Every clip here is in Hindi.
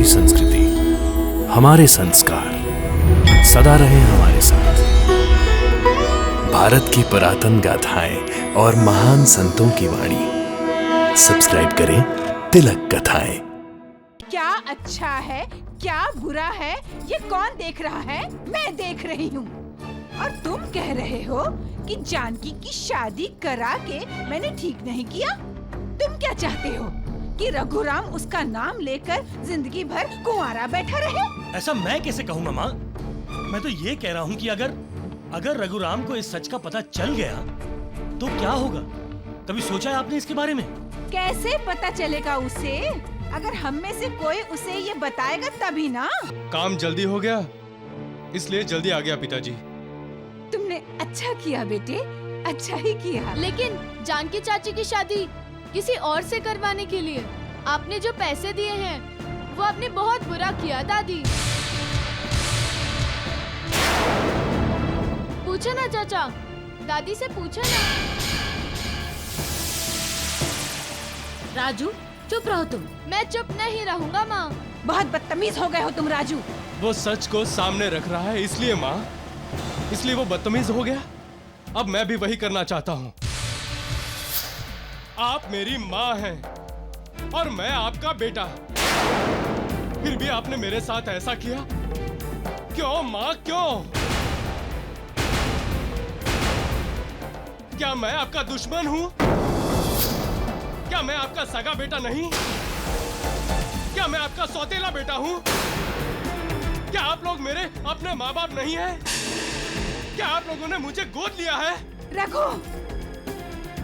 हमारी संस्कृति, हमारे संस्कार सदा रहे हमारे साथ। भारत की पुरातन गाथाएं और महान संतों की वाणी। सब्सक्राइब करें तिलक कथाएं। क्या अच्छा है, क्या बुरा है, ये कौन देख रहा है? मैं देख रही हूँ। और तुम कह रहे हो कि जानकी की शादी करा के मैंने ठीक नहीं किया? तुम क्या चाहते हो कि रघुराम उसका नाम लेकर जिंदगी भर कुंवारा बैठा रहे? ऐसा मैं कैसे कहूँगा माँ? मैं तो ये कह रहा हूँ कि अगर रघुराम को इस सच का पता चल गया तो क्या होगा? कभी सोचा है आपने इसके बारे में? कैसे पता चलेगा उसे? अगर हम में से कोई उसे ये बताएगा तभी ना। काम जल्दी हो गया, इसलिए जल्दी आ गया पिताजी। तुमने अच्छा किया बेटे, अच्छा ही किया। लेकिन जानकी चाची की शादी किसी और से करवाने के लिए आपने जो पैसे दिए हैं वो आपने बहुत बुरा किया दादी। पूछो ना चाचा, दादी से पूछो ना। राजू चुप रहो तुम। मैं चुप नहीं रहूंगा माँ। बहुत बदतमीज हो गए हो तुम राजू। वो सच को सामने रख रहा है इसलिए माँ, इसलिए वो बदतमीज हो गया। अब मैं भी वही करना चाहता हूँ। आप मेरी माँ हैं और मैं आपका बेटा, फिर भी आपने मेरे साथ ऐसा किया क्यों माँ, क्यों? क्या मैं आपका दुश्मन हूँ? क्या मैं आपका सगा बेटा नहीं? क्या मैं आपका सौतेला बेटा हूँ? क्या आप लोग मेरे अपने माँ बाप नहीं हैं? क्या आप लोगों ने मुझे गोद लिया है? रघु,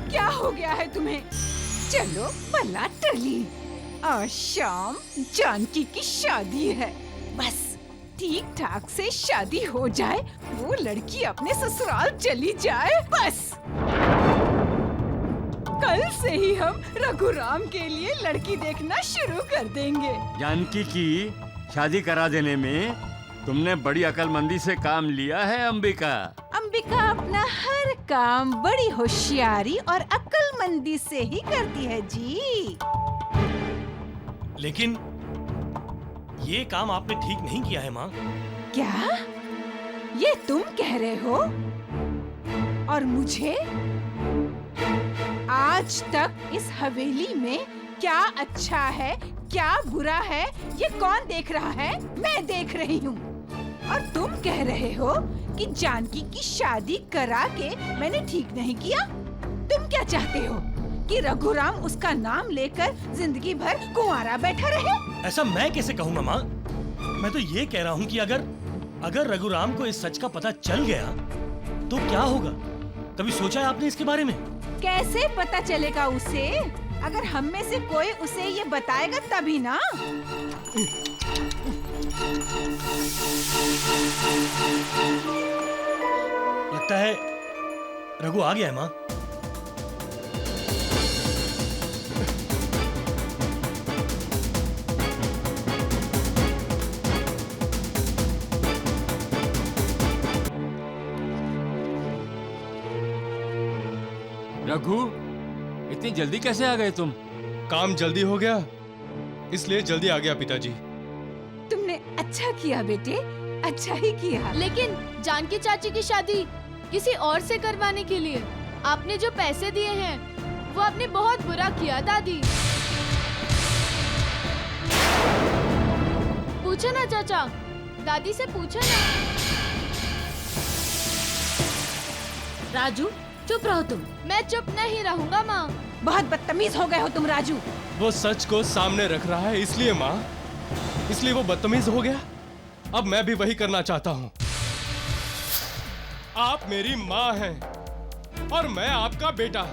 क्या हो गया है तुम्हें? चलो भला टली, आज शाम जानकी की शादी है। बस ठीक ठाक से शादी हो जाए, वो लड़की अपने ससुराल चली जाए, बस। कल से ही हम रघुराम के लिए लड़की देखना शुरू कर देंगे। जानकी की शादी करा देने में तुमने बड़ी अकलमंदी से काम लिया है अंबिका। अंबिका अपना हर काम बड़ी होशियारी और अक्लमंदी से ही करती है जी। लेकिन ये काम आपने ठीक नहीं किया है माँ। क्या ये तुम कह रहे हो? और मुझे आज तक इस हवेली में क्या अच्छा है, क्या बुरा है, ये कौन देख रहा है? मैं देख रही हूँ। और तुम कह रहे हो कि जानकी की शादी करा के मैंने ठीक नहीं किया? तुम क्या चाहते हो कि रघुराम उसका नाम लेकर जिंदगी भर कुंवारा बैठा रहे? ऐसा मैं कैसे कहूँगा माँ? मैं तो ये कह रहा हूँ कि अगर रघुराम को इस सच का पता चल गया तो क्या होगा? कभी सोचा है आपने इसके बारे में? कैसे पता चलेगा उसे? अगर हम में से कोई उसे ये बताएगा तभी ना। लगता है रघु आ गया है माँ। रघु, इतनी जल्दी कैसे आ गए तुम? काम जल्दी हो गया, इसलिए जल्दी आ गया पिताजी। तुमने अच्छा किया बेटे, अच्छा ही किया। लेकिन जानकी चाची की शादी किसी और से करवाने के लिए आपने जो पैसे दिए हैं वो आपने बहुत बुरा किया दादी। पूछो ना चाचा, दादी से पूछो ना। राजू चुप रहो तुम। मैं चुप नहीं रहूंगा माँ। बहुत बदतमीज हो गए हो तुम राजू। वो सच को सामने रख रहा है इसलिए माँ, इसलिए वो बदतमीज हो गया। अब मैं भी वही करना चाहता हूँ। आप मेरी माँ हैं और मैं आपका बेटा,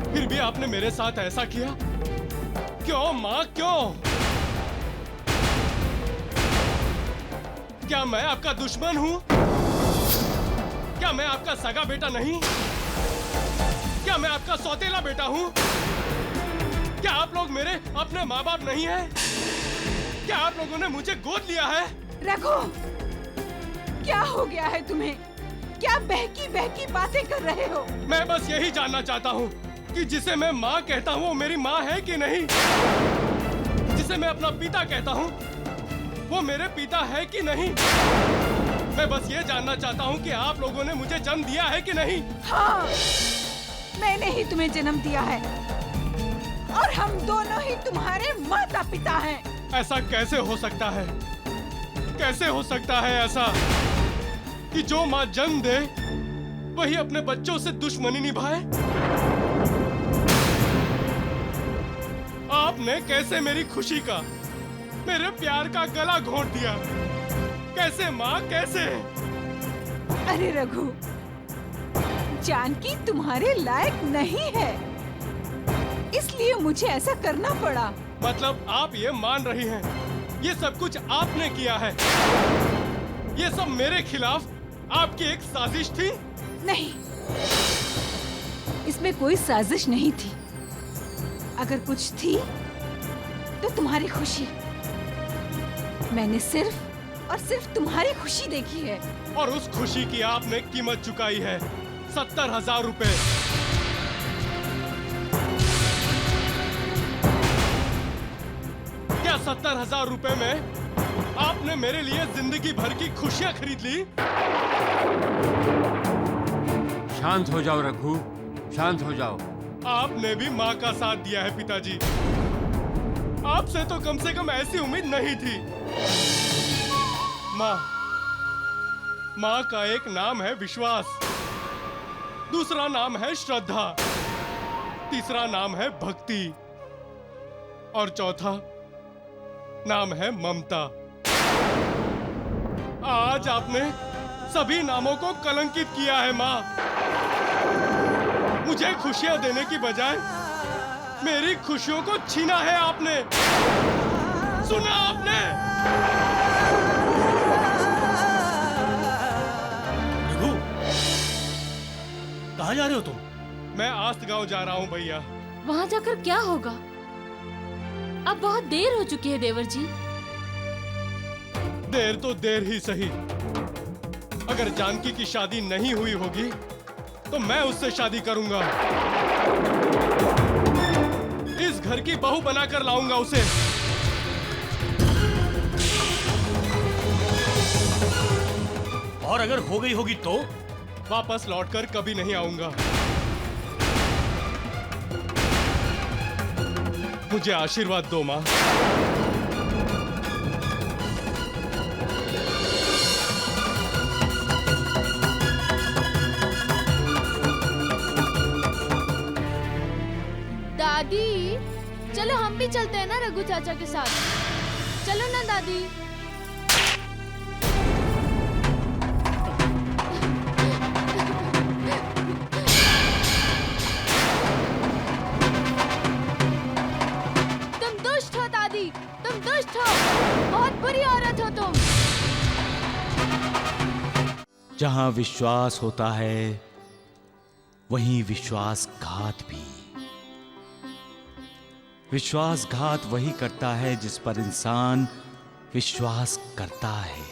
फिर भी आपने मेरे साथ ऐसा किया क्यों माँ, क्यों? क्या मैं आपका दुश्मन हूँ? क्या मैं आपका सगा बेटा नहीं? क्या मैं आपका सौतेला बेटा हूँ? क्या आप लोग मेरे अपने माँ बाप नहीं हैं? क्या आप लोगों ने मुझे गोद लिया है? रघु, क्या हो गया है तुम्हें? क्या बहकी बहकी बातें कर रहे हो? मैं बस यही जानना चाहता हूँ कि जिसे मैं माँ कहता हूँ वो मेरी माँ है कि नहीं? जिसे मैं अपना पिता कहता हूँ, वो मेरे पिता है कि नहीं? मैं बस ये जानना चाहता हूँ कि आप लोगों ने मुझे जन्म दिया है कि नहीं? हाँ, मैंने ही तुम्हें जन्म दिया है और हम दोनों ही तुम्हारे माता पिता हैं। ऐसा कैसे हो सकता है? कैसे हो सकता है ऐसा कि जो माँ जन्म दे वही अपने बच्चों से दुश्मनी निभाए? आपने कैसे मेरी खुशी का, मेरे प्यार का गला घोंट दिया? कैसे माँ, कैसे? अरे रघु, जानकी तुम्हारे लायक नहीं है, इसलिए मुझे ऐसा करना पड़ा। मतलब आप ये मान रही हैं, ये सब कुछ आपने किया है? ये सब मेरे खिलाफ आपकी एक साजिश थी? नहीं, इसमें कोई साजिश नहीं थी। अगर कुछ थी तो तुम्हारी खुशी। मैंने सिर्फ और सिर्फ तुम्हारी खुशी देखी है। और उस खुशी की आपने कीमत चुकाई है 70,000 रुपए। क्या 70,000 रुपए में आपने मेरे लिए जिंदगी भर की खुशियां खरीद ली? शांत हो जाओ रघु, शांत हो जाओ। आपने भी माँ का साथ दिया है पिताजी। आपसे तो कम से कम ऐसी उम्मीद नहीं थी। माँ का एक नाम है विश्वास, दूसरा नाम है श्रद्धा, तीसरा नाम है भक्ति और चौथा नाम है ममता। आज आपने सभी नामों को कलंकित किया है माँ। मुझे खुशियां देने की बजाय मेरी खुशियों को छीना है आपने। सुना आपने? रघु, कहाँ जा रहे हो तुम? मैं आस्त गांव जा रहा हूँ भैया। वहाँ जाकर क्या होगा? अब बहुत देर हो चुकी है देवर जी। देर तो देर ही सही। अगर जानकी की शादी नहीं हुई होगी तो मैं उससे शादी करूंगा। इस घर की बहू बनाकर लाऊंगा उसे। और अगर हो गई होगी तो? वापस लौटकर कभी नहीं आऊंगा। मुझे आशीर्वाद दो माँ। दादी, चलो हम भी चलते हैं ना रघु चाचा के साथ। चलो ना दादी। तुम दुष्ट हो दादी, तुम दुष्ट हो, बहुत बुरी औरत हो तुम। जहां विश्वास होता है वहीं विश्वासघात भी। विश्वासघात वही करता है जिस पर इंसान विश्वास करता है,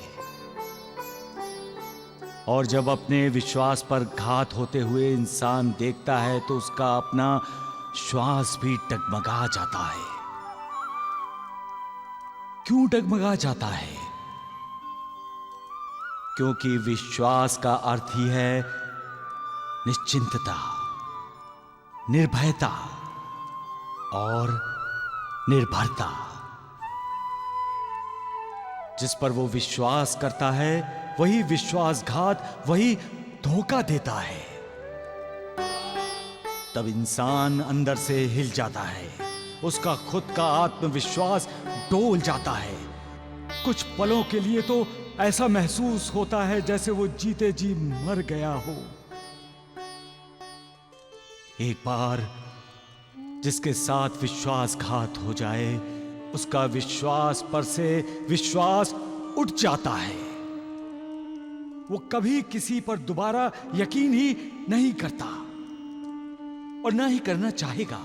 और जब अपने विश्वास पर घात होते हुए इंसान देखता है तो उसका अपना श्वास भी डगमगा जाता है। क्यों डगमगा जाता है? क्योंकि विश्वास का अर्थ ही है निश्चिंतता, निर्भयता और निर्भरता। जिस पर वो विश्वास करता है वही विश्वासघात, वही धोखा देता है। तब इंसान अंदर से हिल जाता है, उसका खुद का आत्मविश्वास डोल जाता है। कुछ पलों के लिए तो ऐसा महसूस होता है जैसे वो जीते जी मर गया हो। एक बार जिसके साथ विश्वासघात हो जाए उसका विश्वास पर से विश्वास उठ जाता है। वो कभी किसी पर दोबारा यकीन ही नहीं करता और ना ही करना चाहेगा।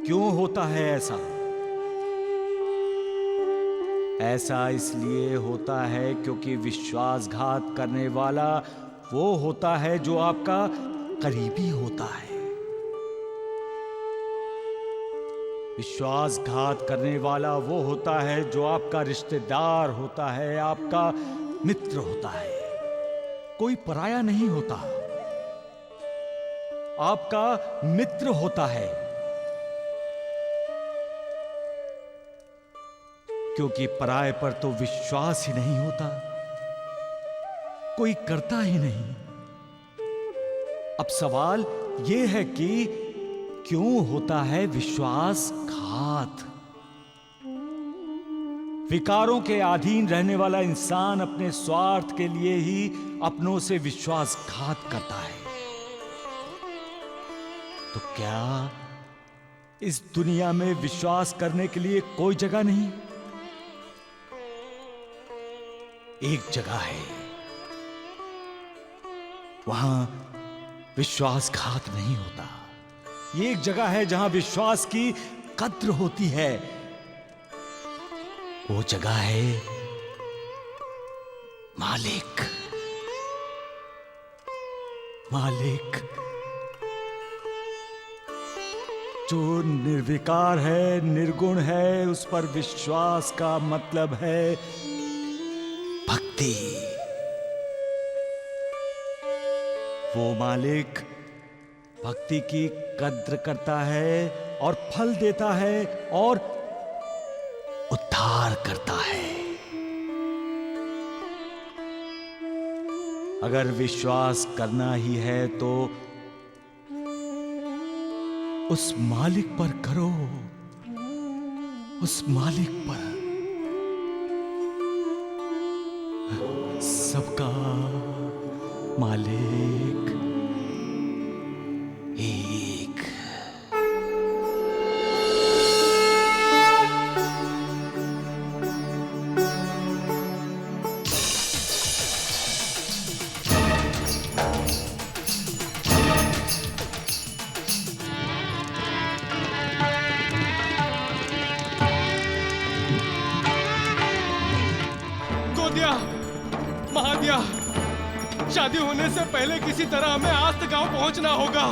क्यों होता है ऐसा? ऐसा इसलिए होता है क्योंकि विश्वासघात करने वाला वो होता है जो आपका करीबी होता है। विश्वासघात करने वाला वो होता है जो आपका रिश्तेदार होता है, आपका मित्र होता है, कोई पराया नहीं होता, आपका मित्र होता है। क्योंकि पराये पर तो विश्वास ही नहीं होता, कोई करता ही नहीं। अब सवाल यह है कि क्यों होता है विश्वासघात? विकारों के अधीन रहने वाला इंसान अपने स्वार्थ के लिए ही अपनों से विश्वासघात करता है। तो क्या इस दुनिया में विश्वास करने के लिए कोई जगह नहीं? एक जगह है, वहां विश्वासघात नहीं होता। ये एक जगह है जहां विश्वास की कद्र होती है। वो जगह है मालिक। मालिक जो निर्विकार है, निर्गुण है, उस पर विश्वास का मतलब है भक्ति। वो मालिक भक्ति की कद्र करता है और फल देता है और उद्धार करता है। अगर विश्वास करना ही है तो उस मालिक पर करो, उस मालिक पर। सबका मालिक एक। गोदिया, महादिया, शादी होने से पहले किसी तरह हमें आस्त गांव पहुंचना होगा।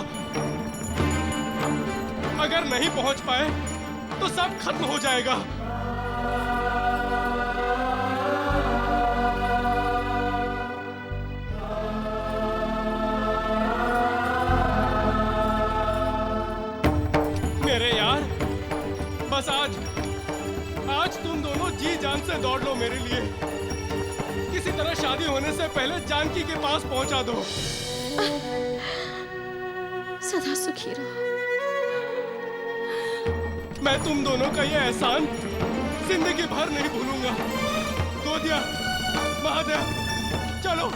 अगर नहीं पहुंच पाए तो सब खत्म हो जाएगा। मेरे यार, बस आज तुम दोनों जी जान से दौड़ लो मेरे लिए। किसी तरह शादी होने से पहले जानकी के पास पहुंचा दो। सदा सुखी रहो। मैं तुम दोनों का ये एहसान जिंदगी भर नहीं भूलूंगा। गोदिया, महादेव, चलो।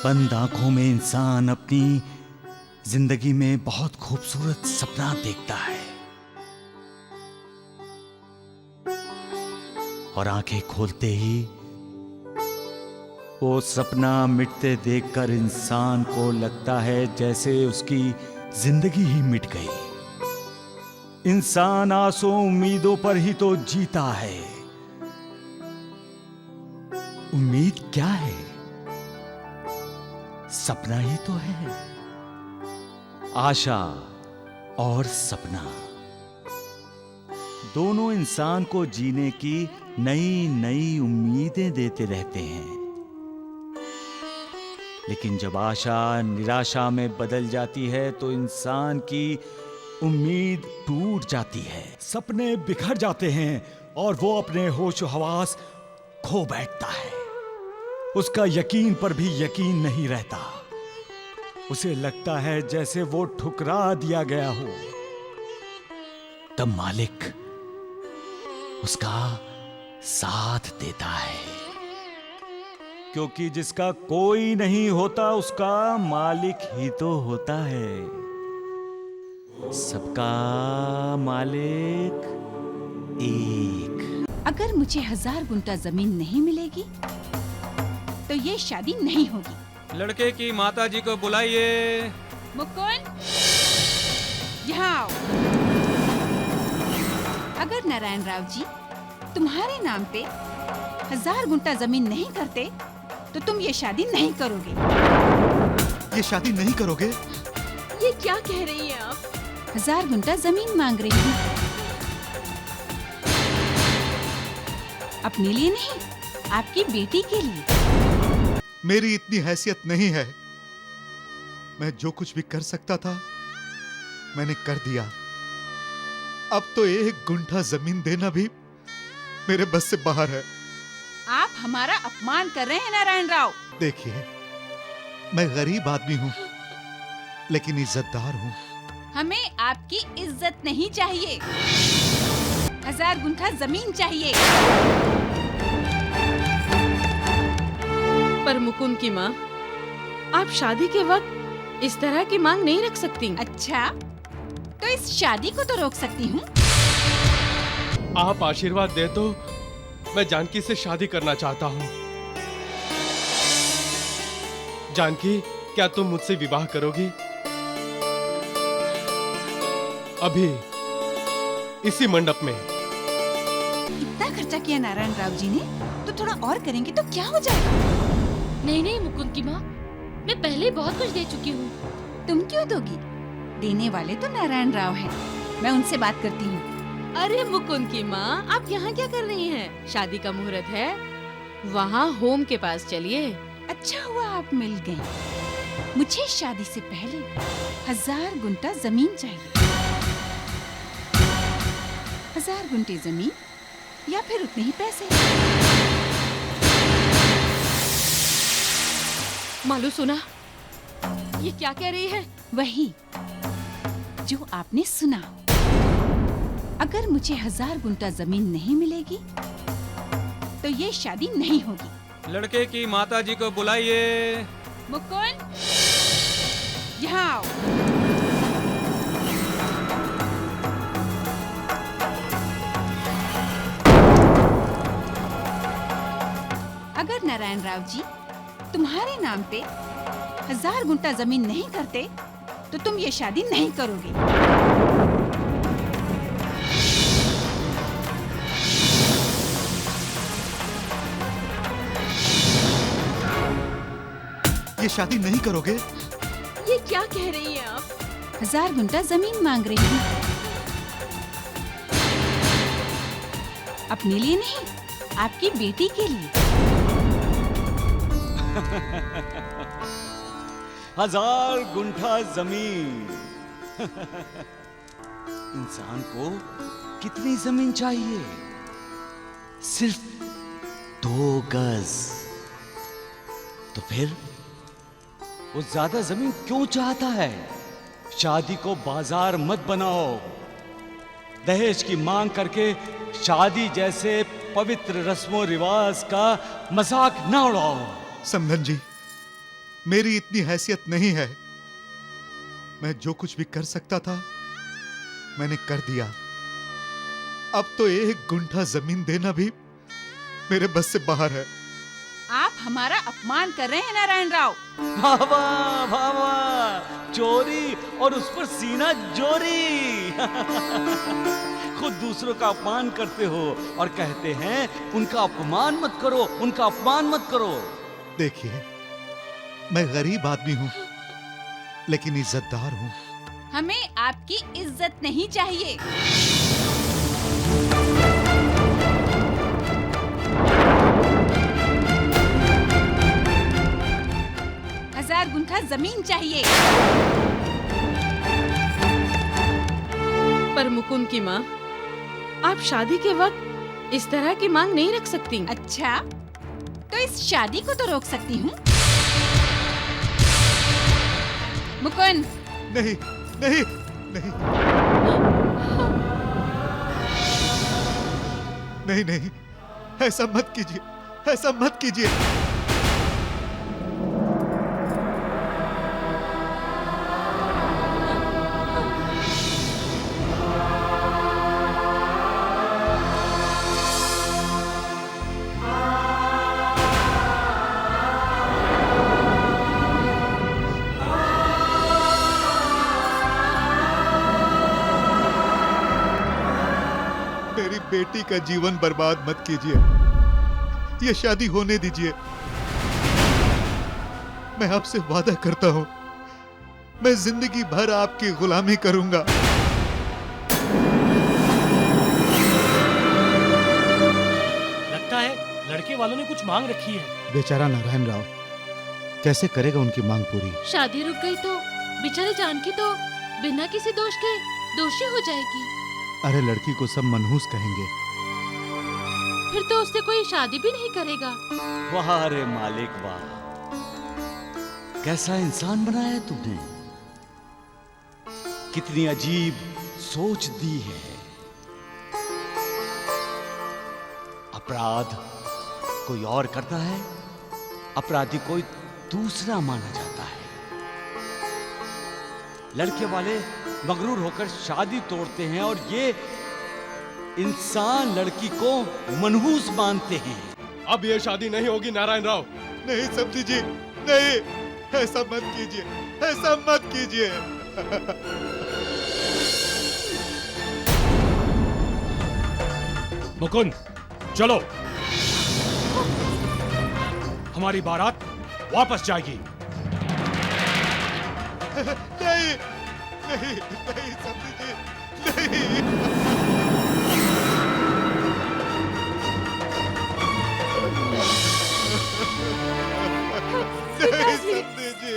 बंद आंखों में इंसान अपनी जिंदगी में बहुत खूबसूरत सपना देखता है और आंखें खोलते ही वो सपना मिटते देखकर इंसान को लगता है जैसे उसकी जिंदगी ही मिट गई। इंसान आसों उम्मीदों पर ही तो जीता है। उम्मीद क्या है? सपना ही तो है। आशा और सपना दोनों इंसान को जीने की नई नई उम्मीदें देते रहते हैं। लेकिन जब आशा निराशा में बदल जाती है तो इंसान की उम्मीद टूट जाती है, सपने बिखर जाते हैं और वो अपने होश हवास खो बैठता है। उसका यकीन पर भी यकीन नहीं रहता। उसे लगता है जैसे वो ठुकरा दिया गया हो। तब मालिक उसका साथ देता है, क्योंकि जिसका कोई नहीं होता उसका मालिक ही तो होता है। सबका मालिक एक। अगर मुझे 1000 गुंठा जमीन नहीं मिलेगी तो ये शादी नहीं होगी। लड़के की माताजी को बुलाइए। मुकुंद, यहाँ आओ। अगर नारायण राव जी तुम्हारे नाम पे 1000 गुंठा जमीन नहीं करते तो तुम ये शादी नहीं करोगे। ये शादी नहीं करोगे? ये क्या कह रही हैं आप? 1000 गुंठा जमीन मांग रही हूँ। अपने लिए नहीं, आपकी बेटी के लिए। मेरी इतनी हैसियत नहीं है। मैं जो कुछ भी कर सकता था मैंने कर दिया। अब तो 1 गुंठा जमीन देना भी मेरे बस से बाहर है। आप हमारा अपमान कर रहे हैं नारायण राव। देखिए, मैं गरीब आदमी हूँ लेकिन इज्जतदार हूँ। हमें आपकी इज्जत नहीं चाहिए, 1000 गुंठा जमीन चाहिए। पर मुकुंद की माँ, आप शादी के वक्त इस तरह की मांग नहीं रख सकती। अच्छा, तो इस शादी को तो रोक सकती हूँ। आप आशीर्वाद दे तो मैं जानकी से शादी करना चाहता हूँ। जानकी, क्या तुम मुझसे विवाह करोगी? अभी इसी मंडप में। इतना खर्चा किया नारायण राव जी ने, तो थोड़ा और करेंगे तो क्या हो जाएगा? नहीं नहीं मुकुंद की माँ, मैं पहले बहुत कुछ दे चुकी हूँ। तुम क्यों दोगी? देने वाले तो नारायण राव हैं। मैं उनसे बात करती हूँ। अरे मुकुंद की माँ, आप यहाँ क्या कर रही हैं? शादी का मुहूर्त है, वहाँ होम के पास चलिए। अच्छा हुआ आप मिल गए। मुझे शादी से पहले 1000 गुंठा जमीन चाहिए। 1000 गुंठे जमीन या फिर उतने ही पैसे। मालू सुना? ये क्या कह रही है? वही जो आपने सुना। अगर मुझे 1000 गुंठा जमीन नहीं मिलेगी तो ये शादी नहीं होगी। लड़के की माताजी को बुलाइए। मुकुंद, यहाँ आओ। अगर नारायण राव जी तुम्हारे नाम पे 1000 गुंठा जमीन नहीं करते तो तुम ये शादी नहीं करोगे। ये शादी नहीं करोगे? ये क्या कह रही हैं आप? 1000 गुंठा जमीन मांग रही हूँ। अपने लिए नहीं, आपकी बेटी के लिए। 1000 गुंठा जमीन। इंसान को कितनी जमीन चाहिए? सिर्फ 2 गज। तो फिर वो ज्यादा जमीन क्यों चाहता है? शादी को बाजार मत बनाओ। दहेज की मांग करके शादी जैसे पवित्र रस्मों रिवाज का मजाक न उड़ाओ। समधन जी, मेरी इतनी हैसियत नहीं है। मैं जो कुछ भी कर सकता था मैंने कर दिया। अब तो 1 गुंठा जमीन देना भी मेरे बस से बाहर है। आप हमारा अपमान कर रहे हैं नारायण राव। भावा भावा, चोरी और उस पर सीना जोरी। खुद दूसरों का अपमान करते हो और कहते हैं उनका अपमान मत करो, उनका अपमान मत करो। देखिए, मैं गरीब आदमी हूं लेकिन इज्जतदार हूं। हमें आपकी इज्जत नहीं चाहिए। हजार गुंठा जमीन चाहिए। पर मुकुंद की माँ, आप शादी के वक्त इस तरह की मांग नहीं रख सकती। अच्छा, तो इस शादी को तो रोक सकती हूँ। मुकुंद, नहीं नहीं नहीं नहीं नहीं, ऐसा मत कीजिए, ऐसा मत कीजिए। मेरी बेटी का जीवन बर्बाद मत कीजिए, ये शादी होने दीजिए। मैं आपसे वादा करता हूं, मैं जिंदगी भर आपकी गुलामी करूंगा। लगता है लड़के वालों ने कुछ मांग रखी है। बेचारा नारायण राव कैसे करेगा उनकी मांग पूरी? शादी रुक गई तो बेचारी जानकी तो बिना किसी दोष के दोषी हो जाएगी। अरे लड़की को सब मनहूस कहेंगे। फिर तो उससे कोई शादी भी नहीं करेगा। वाह रे मालिक वाह, कैसा इंसान बनाया तुमने, कितनी अजीब सोच दी है। अपराध कोई और करता है, अपराधी कोई दूसरा माना जाता है। लड़के वाले मगरूर होकर शादी तोड़ते हैं और ये इंसान लड़की को मनहूस मानते हैं। अब ये शादी नहीं होगी नारायण राव। नहीं समझी जी, नहीं, ऐसा मत कीजिए, ऐसा मत कीजिए। मुकुंद चलो, हमारी बारात वापस जाएगी। नहीं नहीं नहीं समझी जी, नहीं। नहीं समझी जी,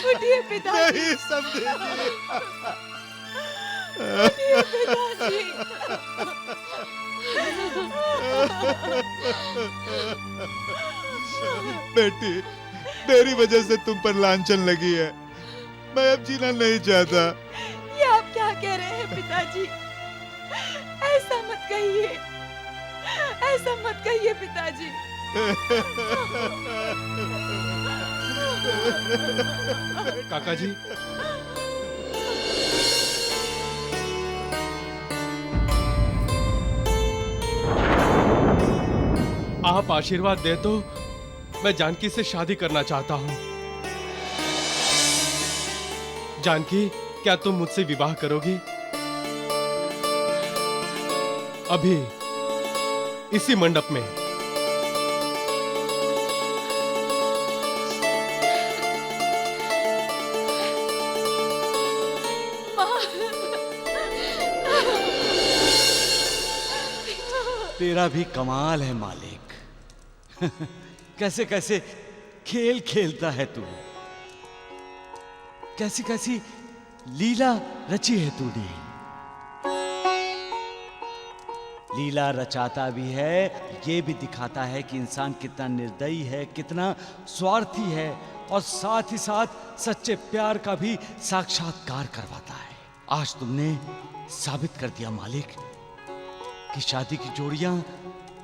उठिए पिताजी, नहीं समझी जी। उठिए पिताजी। बेटी, मेरी वजह से तुम पर लांछन लगी है, मैं अब जीना नहीं चाहता। ये आप क्या कह रहे हैं पिताजी? ऐसा मत कहिए, ऐसा मत कहिए पिताजी। काका जी, आप आशीर्वाद दे तो मैं जानकी से शादी करना चाहता हूं। जानकी, क्या तुम मुझसे विवाह करोगी? अभी इसी मंडप में। तेरा भी कमाल है मालिक। कैसे कैसे खेल खेलता है तू, कैसी कैसी लीला रची है तूने। लीला रचाता भी है, ये भी दिखाता है कि इंसान कितना निर्दयी है, कितना स्वार्थी है, और साथ ही साथ सच्चे प्यार का भी साक्षात्कार करवाता है। आज तुमने साबित कर दिया मालिक कि शादी की जोड़ियां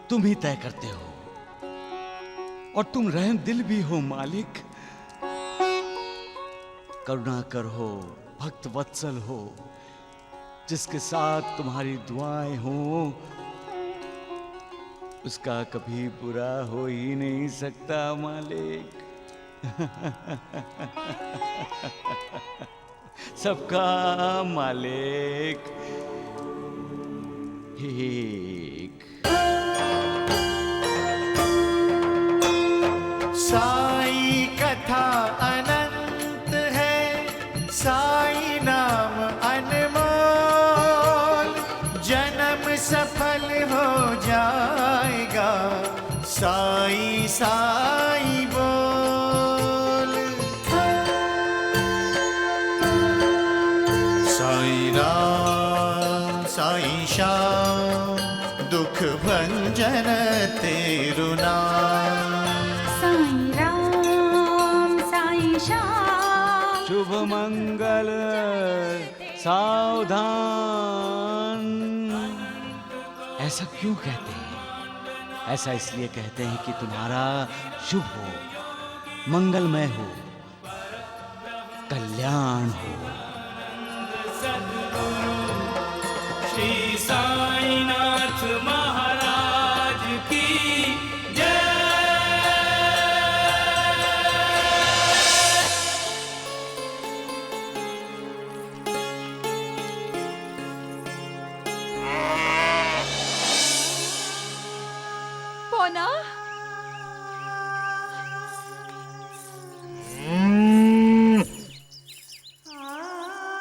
तुम ही तय करते हो, और तुम रहम दिल भी हो मालिक। करुणाकर हो, भक्त वत्सल हो, जिसके साथ तुम्हारी दुआएं हो उसका कभी बुरा हो ही नहीं सकता मालिक। सबका मालिक एक। साई कथा अनंत है, साईं बोल। साईं राम साईं श्याम दुख भंजन तेरु नाम। साईं राम साईं श्याम शुभ मंगल सावधान। ऐसा क्यों कहते हैं? ऐसा इसलिए कहते हैं कि तुम्हारा शुभ हो, मंगलमय हो, कल्याण हो। श्री साईनाथ महाराज की जय। पोना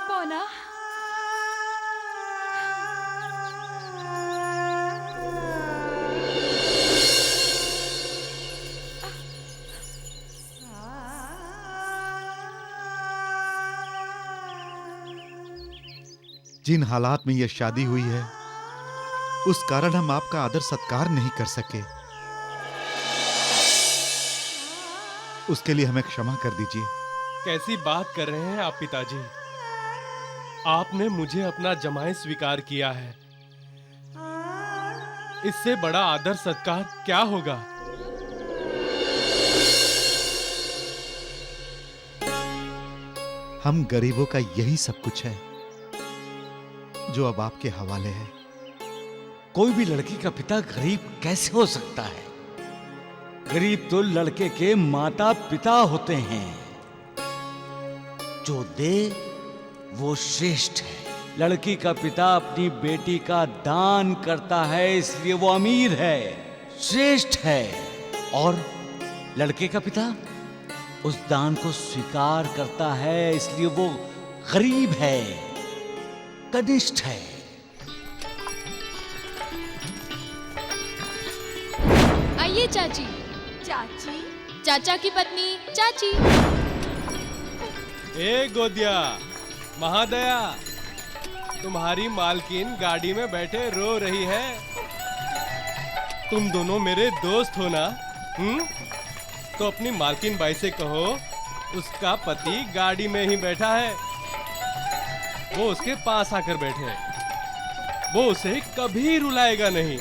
पोना जिन हालात में यह शादी हुई है उस कारण हम आपका आदर सत्कार नहीं कर सके। उसके लिए हमें क्षमा कर दीजिए। कैसी बात कर रहे हैं आप पिताजी? आपने मुझे अपना जमाई स्वीकार किया है, इससे बड़ा आदर सत्कार क्या होगा? हम गरीबों का यही सब कुछ है जो अब आपके हवाले है। कोई भी लड़की का पिता गरीब कैसे हो सकता है? गरीब तो लड़के के माता पिता होते हैं। जो दे वो श्रेष्ठ है। लड़की का पिता अपनी बेटी का दान करता है, इसलिए वो अमीर है, श्रेष्ठ है। और लड़के का पिता उस दान को स्वीकार करता है, इसलिए वो गरीब है, कनिष्ठ है। आइए चाची। चाची चाचा की पत्नी चाची। ए गोदिया, महादया, तुम्हारी मालकिन गाड़ी में बैठे रो रही है। तुम दोनों मेरे दोस्त हो ना? तो अपनी मालकिन बाई से कहो उसका पति गाड़ी में ही बैठा है, वो उसके पास आकर बैठे, वो उसे कभी रुलाएगा नहीं।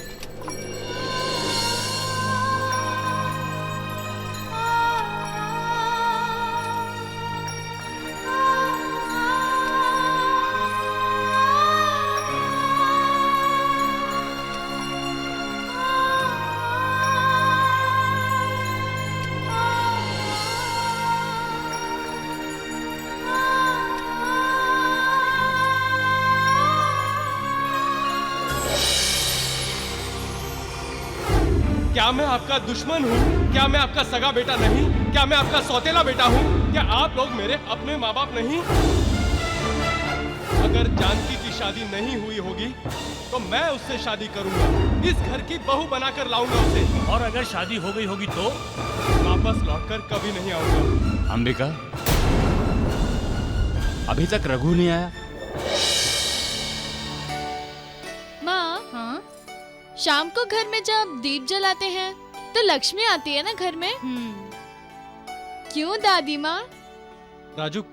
क्या मैं आपका दुश्मन हूँ? क्या मैं आपका सगा बेटा नहीं? क्या मैं आपका सौतेला बेटा हूँ? क्या आप लोग मेरे अपने माँ बाप नहीं? अगर जानकी की शादी नहीं हुई होगी तो मैं उससे शादी करूंगा, इस घर की बहू बनाकर लाऊंगा उसे। और अगर शादी हो गई होगी तो वापस लौटकर कभी नहीं आऊंगा। अंबिका, अभी तक रघु नहीं आया? माँ, हाँ? शाम को घर में जब दीप जलाते हैं तो लक्ष्मी आती है ना घर में? क्यों दादी माँ? राजू,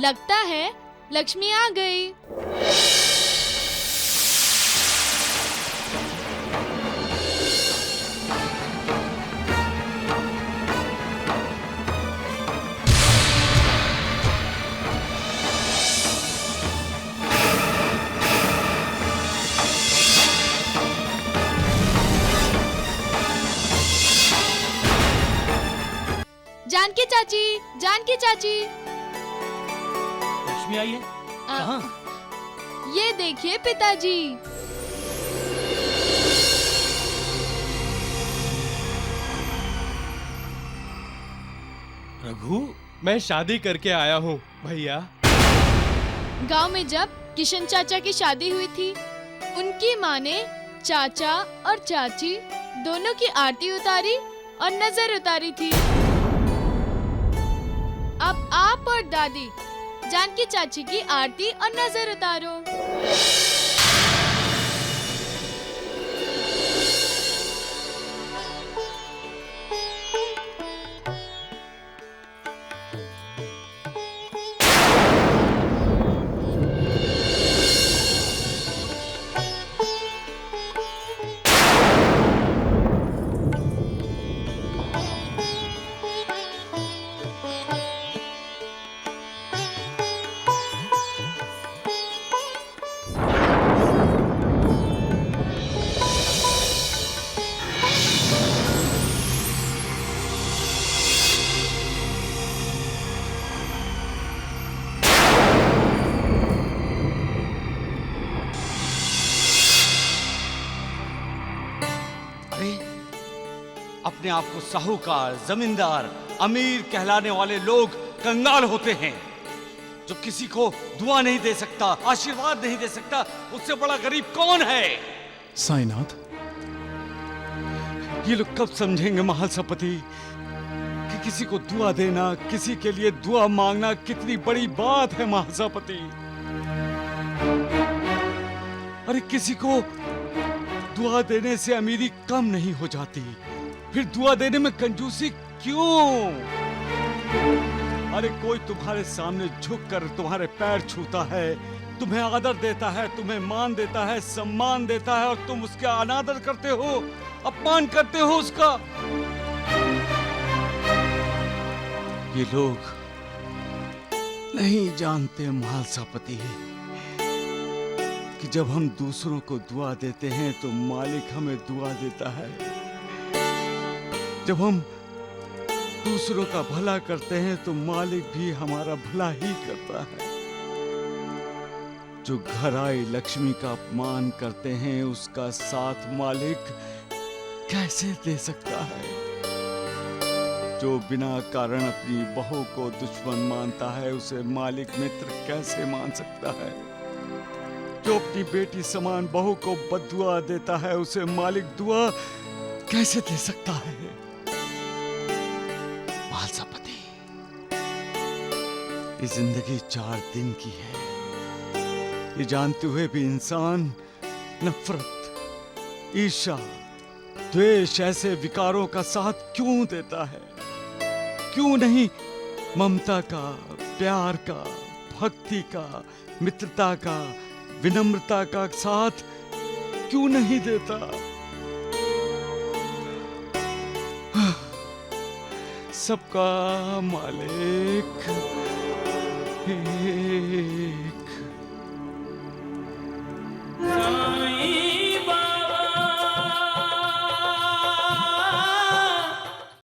लगता है लक्ष्मी आ गई। जानकी चाची, जानकी चाची। लक्ष्मी आई है? कहाँ? ये देखिए पिताजी। रघु, मैं शादी करके आया हूँ भैया। गांव में जब किशन चाचा की शादी हुई थी, उनकी माँ ने चाचा और चाची दोनों की आरती उतारी और नजर उतारी थी। अब आप और दादी जानकी चाची की आरती और नजर उतारो। अपने आप को साहूकार, जमींदार, अमीर कहलाने वाले लोग कंगाल होते हैं। जो किसी को दुआ नहीं दे सकता, आशीर्वाद नहीं दे सकता, उससे बड़ा गरीब कौन है? साईनाथ, ये लोग कब समझेंगे महासपति कि किसी को दुआ देना, किसी के लिए दुआ मांगना कितनी बड़ी बात है महासपति। अरे किसी को दुआ देने से अमीरी कम नहीं हो जाती, फिर दुआ देने में कंजूसी क्यों? अरे कोई तुम्हारे सामने झुककर तुम्हारे पैर छूता है, तुम्हें आदर देता है, तुम्हें मान देता है, सम्मान देता है, और तुम उसका अनादर करते हो, अपमान करते हो उसका। ये लोग नहीं जानते महासपति कि जब हम दूसरों को दुआ देते हैं तो मालिक हमें दुआ देता है। जब हम दूसरों का भला करते हैं तो मालिक भी हमारा भला ही करता है। जो घर आई लक्ष्मी का अपमान करते हैं उसका साथ मालिक कैसे दे सकता है? जो बिना कारण अपनी बहू को दुश्मन मानता है उसे मालिक मित्र कैसे मान सकता है? जो अपनी बेटी समान बहू को बद्दुआ देता है उसे मालिक दुआ कैसे दे सकता है? महासपति, ये जिंदगी 4 दिन की है, ये जानते हुए भी इंसान नफरत, ईर्ष्या, द्वेष ऐसे विकारों का साथ क्यों देता है? क्यों नहीं ममता का, प्यार का, भक्ति का, मित्रता का, विनम्रता का साथ क्यों नहीं देता? सबका मालिक एक